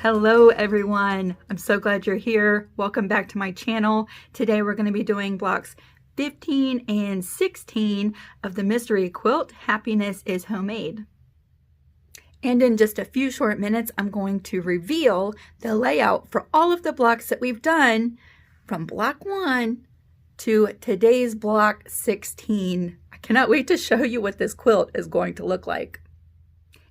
Hello everyone, I'm so glad you're here. Welcome back to my channel. Today we're going to be doing blocks 15 and 16 of the mystery quilt, Happiness is Homemade. And in just a few short minutes, I'm going to reveal the layout for all of the blocks that we've done from block 1 to today's block 16. I cannot wait to show you what this quilt is going to look like.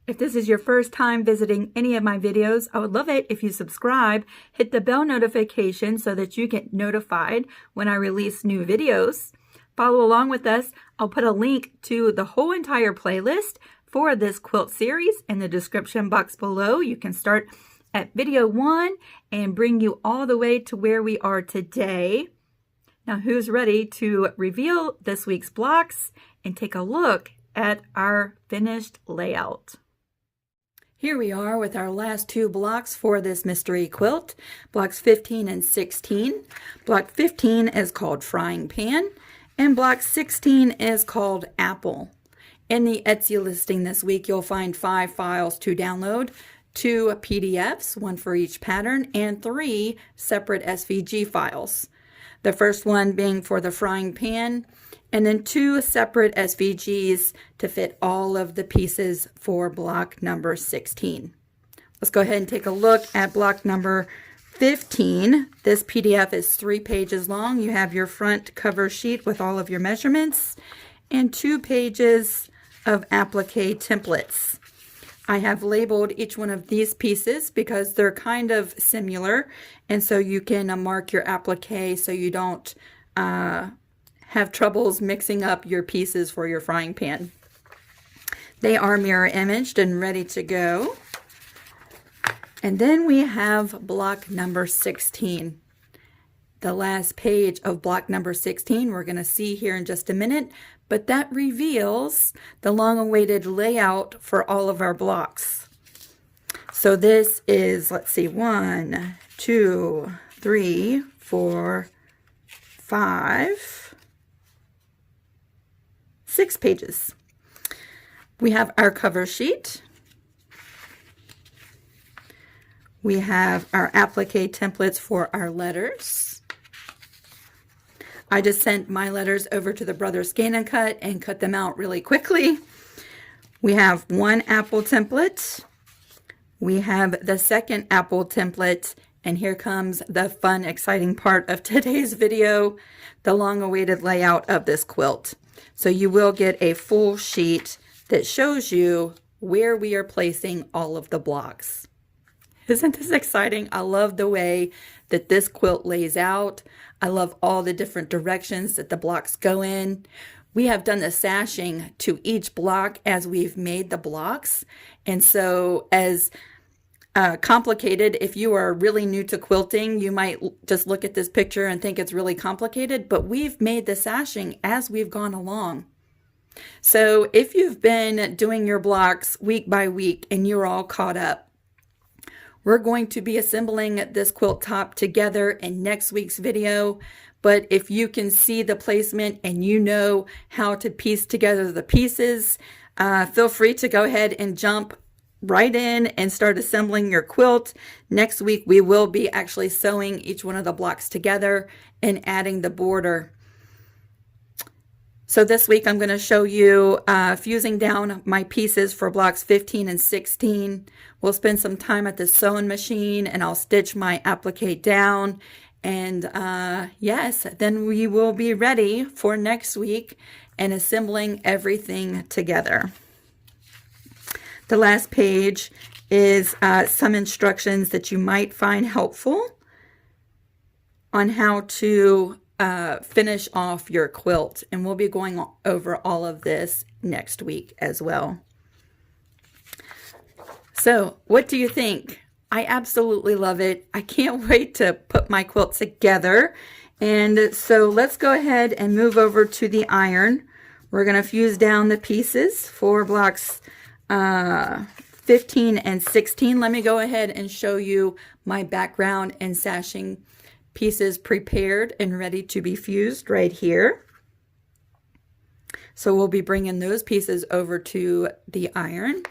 If this is your first time visiting any of my videos, I would love it if you subscribe, hit the bell notification so that you get notified when I release new videos. Follow along with us. I'll put a link to the whole entire playlist for this quilt series in the description box below. You can start at video 1 and bring you all the way to where we are today. Now, who's ready to reveal this week's blocks and take a look at our finished layout? Here we are with our last two blocks for this mystery quilt, blocks 15 and 16. Block 15 is called Frying Pan, and block 16 is called Apple. In the Etsy listing this week, you'll find 5 files to download, 2 PDFs, 1 for each pattern, and 3 separate SVG files. The first one being for the frying pan, and then 2 separate SVGs to fit all of the pieces for block number 16. Let's go ahead and take a look at block number 15. This PDF is 3 pages long. You have your front cover sheet with all of your measurements and 2 pages of applique templates. I have labeled each one of these pieces because they're kind of similar, and so you can mark your applique so you don't have troubles mixing up your pieces for your frying pan. They are mirror imaged and ready to go. And then we have block number 16. The last page of block number 16 we're going to see here in just a minute, but that reveals the long-awaited layout for all of our blocks. So this is, let's see, 1, 2, 3, 4, 5, 6 pages. We have our cover sheet. We have our applique templates for our letters. I just sent my letters over to the Brother Scan and Cut and cut them out really quickly. We have 1 apple template. We have the second apple template. And here comes the fun, exciting part of today's video, the long-awaited layout of this quilt. So you will get a full sheet that shows you where we are placing all of the blocks. Isn't this exciting? I love the way that this quilt lays out. I love all the different directions that the blocks go in. We have done the sashing to each block as we've made the blocks. And so as complicated, if you are really new to quilting, you might just look at this picture and think it's really complicated, but we've made the sashing as we've gone along. So if you've been doing your blocks week by week and you're all caught up, we're going to be assembling this quilt top together in next week's video. But if you can see the placement and you know how to piece together the pieces, feel free to go ahead and jump right in and start assembling your quilt. Next week we will be actually sewing each one of the blocks together and adding the border. So this week I'm going to show you fusing down my pieces for blocks 15 and 16. We'll spend some time at the sewing machine and I'll stitch my applique down. And yes, then we will be ready for next week and assembling everything together. The last page is some instructions that you might find helpful on how to finish off your quilt. And we'll be going over all of this next week as well. So what do you think? I absolutely love it. I can't wait to put my quilt together. And so let's go ahead and move over to the iron. We're going to fuse down the pieces for blocks 15 and 16. Let me go ahead and show you my background and sashing pieces prepared and ready to be fused right here. So we'll be bringing those pieces over to the iron.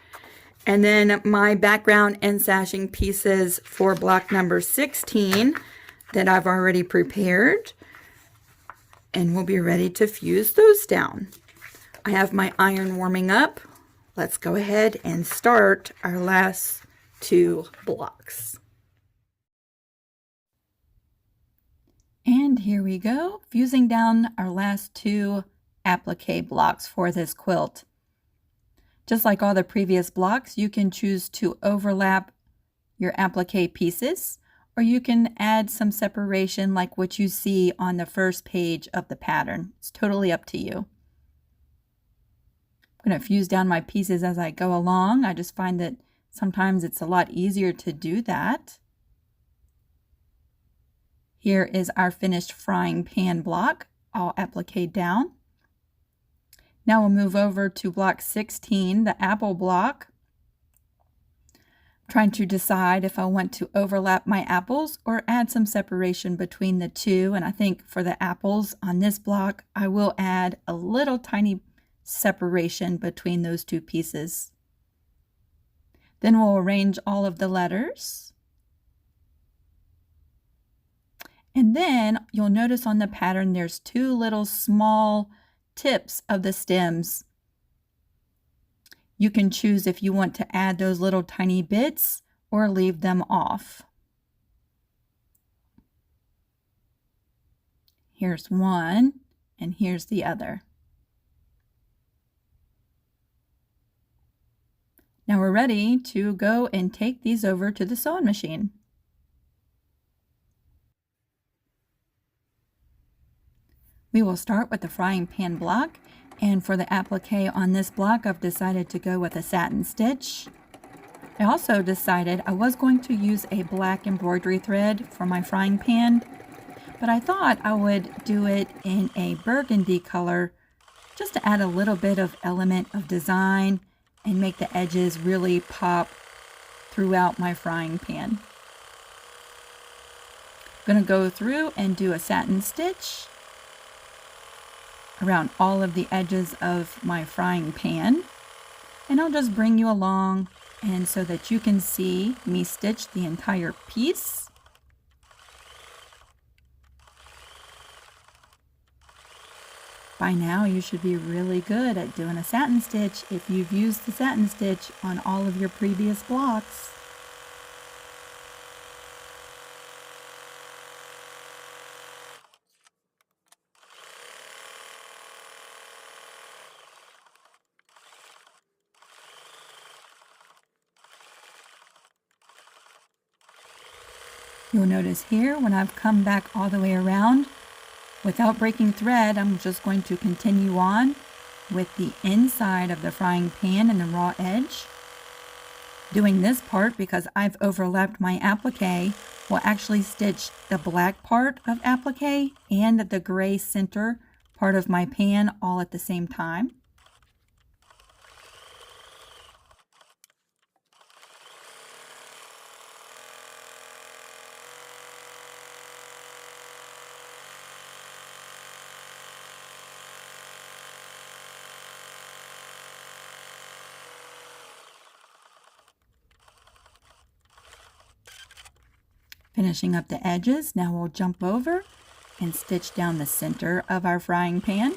And then my background and sashing pieces for block number 16 that I've already prepared. And we'll be ready to fuse those down. I have my iron warming up. Let's go ahead and start our last 2 blocks. And here we go, fusing down our last 2 applique blocks for this quilt. Just like all the previous blocks, you can choose to overlap your applique pieces, or you can add some separation like what you see on the first page of the pattern. It's totally up to you. I'm going to fuse down my pieces as I go along. I just find that sometimes it's a lot easier to do that. Here is our finished frying pan block, all applique down. Now we'll move over to block 16, the apple block. I'm trying to decide if I want to overlap my apples or add some separation between the two. And I think for the apples on this block, I will add a little tiny separation between those 2 pieces. Then we'll arrange all of the letters. And then you'll notice on the pattern there's 2 little small tips of the stems. You can choose if you want to add those little tiny bits or leave them off. Here's one and here's the other. Now we're ready to go and take these over to the sewing machine. We will start with the frying pan block, and for the applique on this block I've decided to go with a satin stitch. I also decided I was going to use a black embroidery thread for my frying pan, but I thought I would do it in a burgundy color just to add a little bit of element of design and make the edges really pop throughout my frying pan. I'm going to go through and do a satin stitch around all of the edges of my frying pan, and I'll just bring you along and so that you can see me stitch the entire piece. By now you should be really good at doing a satin stitch if you've used the satin stitch on all of your previous blocks. You'll notice here when I've come back all the way around, without breaking thread, I'm just going to continue on with the inside of the frying pan and the raw edge. Doing this part because I've overlapped my applique will actually stitch the black part of applique and the gray center part of my pan all at the same time. Finishing up the edges, now we'll jump over and stitch down the center of our frying pan.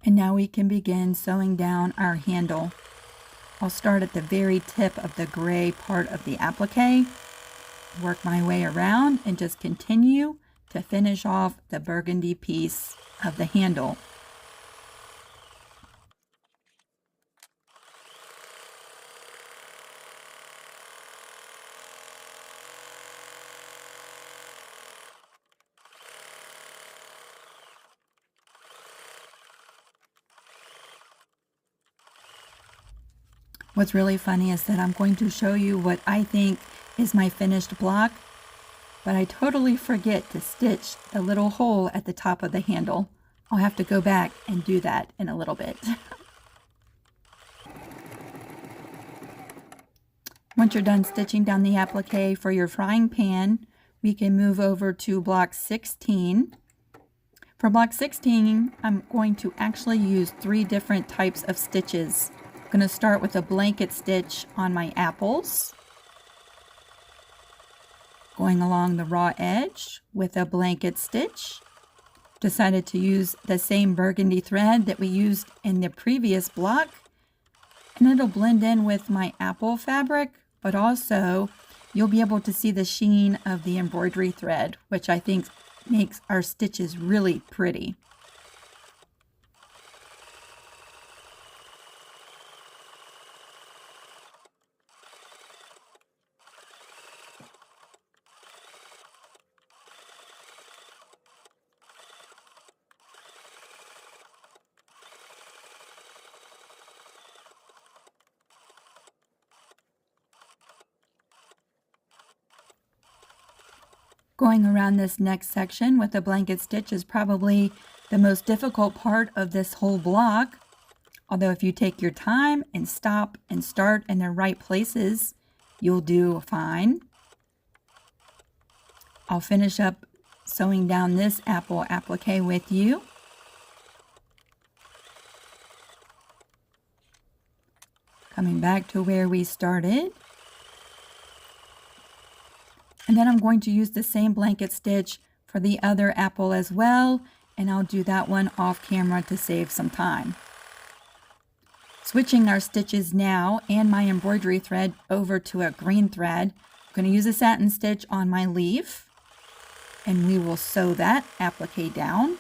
And now we can begin sewing down our handle. I'll start at the very tip of the gray part of the applique, work my way around, and just continue to finish off the burgundy piece of the handle. What's really funny is that I'm going to show you what I think is my finished block, but I totally forget to stitch the little hole at the top of the handle. I'll have to go back and do that in a little bit. Once you're done stitching down the applique for your frying pan, we can move over to block 16. For block 16, I'm going to actually use 3 different types of stitches. I'm going to start with a blanket stitch on my apples, going along the raw edge with a blanket stitch. Decided to use the same burgundy thread that we used in the previous block, and it'll blend in with my apple fabric, but also you'll be able to see the sheen of the embroidery thread, which I think makes our stitches really pretty. Going around this next section with a blanket stitch is probably the most difficult part of this whole block. Although if you take your time and stop and start in the right places, you'll do fine. I'll finish up sewing down this apple applique with you. Coming back to where we started. And then I'm going to use the same blanket stitch for the other apple as well, and I'll do that one off camera to save some time. Switching our stitches now and my embroidery thread over to a green thread, I'm going to use a satin stitch on my leaf, and we will sew that applique down.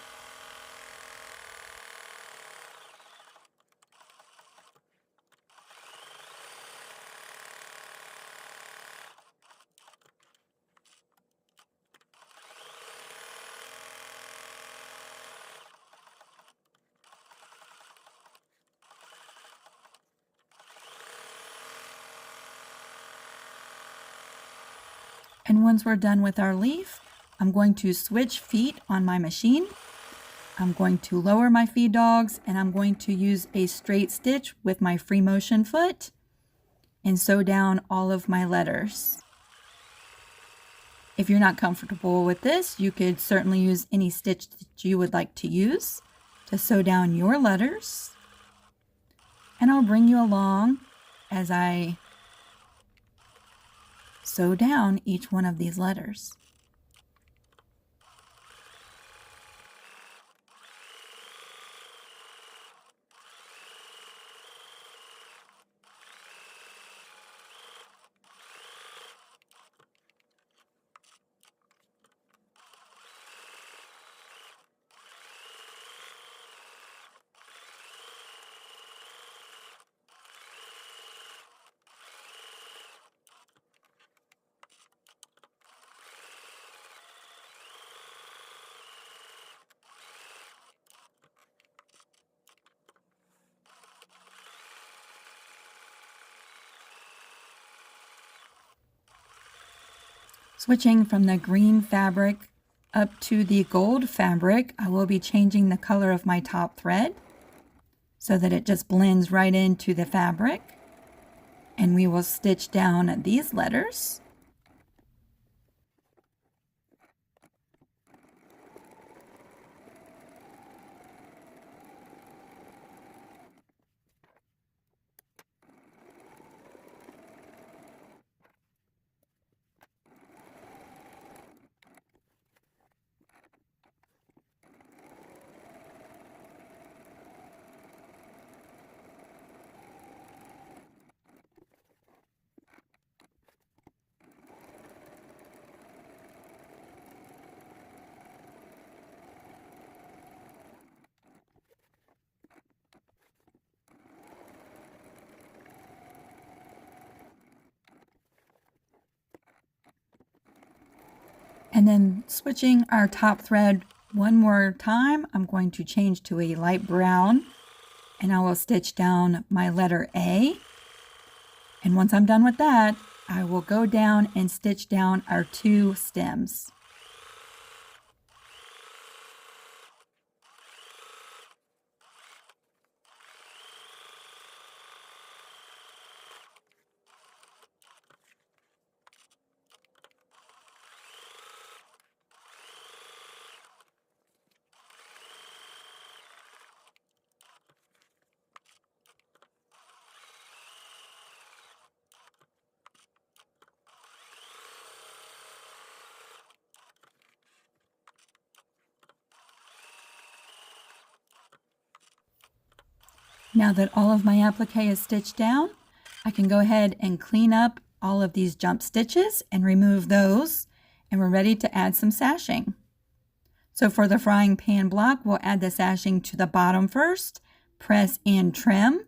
And once we're done with our leaf, I'm going to switch feet on my machine. I'm going to lower my feed dogs, and I'm going to use a straight stitch with my free motion foot and sew down all of my letters. If you're not comfortable with this, you could certainly use any stitch that you would like to use to sew down your letters. And I'll bring you along as I sew down each one of these letters. Switching from the green fabric up to the gold fabric, I will be changing the color of my top thread so that it just blends right into the fabric. And we will stitch down these letters. And then switching our top thread one more time, I'm going to change to a light brown, and I will stitch down my letter A. And once I'm done with that, I will go down and stitch down our 2 stems. Now that all of my applique is stitched down, I can go ahead and clean up all of these jump stitches and remove those, and we're ready to add some sashing. So for the frying pan block, we'll add the sashing to the bottom first, press and trim,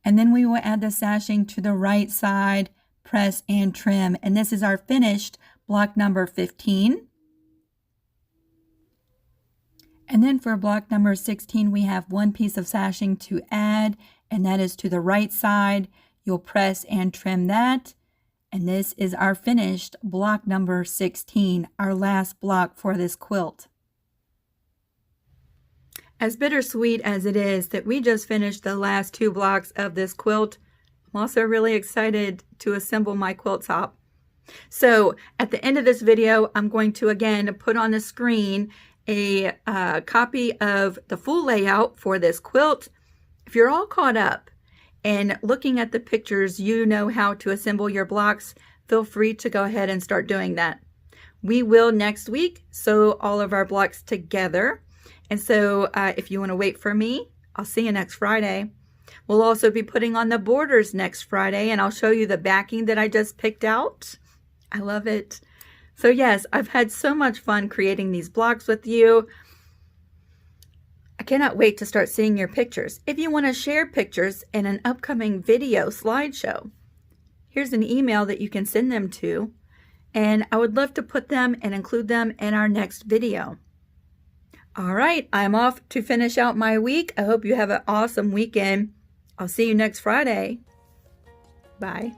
and then we will add the sashing to the right side, press and trim, and this is our finished block number 15. And then for block number 16, we have 1 piece of sashing to add, and that is to the right side. You'll press and trim that. And this is our finished block number 16, our last block for this quilt. As bittersweet as it is that we just finished the last 2 blocks of this quilt, I'm also really excited to assemble my quilt top. So at the end of this video, I'm going to again put on the screen a copy of the full layout for this quilt. If you're all caught up and looking at the pictures, you know how to assemble your blocks, feel free to go ahead and start doing that. We will next week sew all of our blocks together. And so if you want to wait for me, I'll see you next Friday. We'll also be putting on the borders next Friday, and I'll show you the backing that I just picked out. I love it. So yes, I've had so much fun creating these blocks with you. I cannot wait to start seeing your pictures. If you want to share pictures in an upcoming video slideshow, here's an email that you can send them to, and I would love to put them and include them in our next video. All right, I'm off to finish out my week. I hope you have an awesome weekend. I'll see you next Friday. Bye.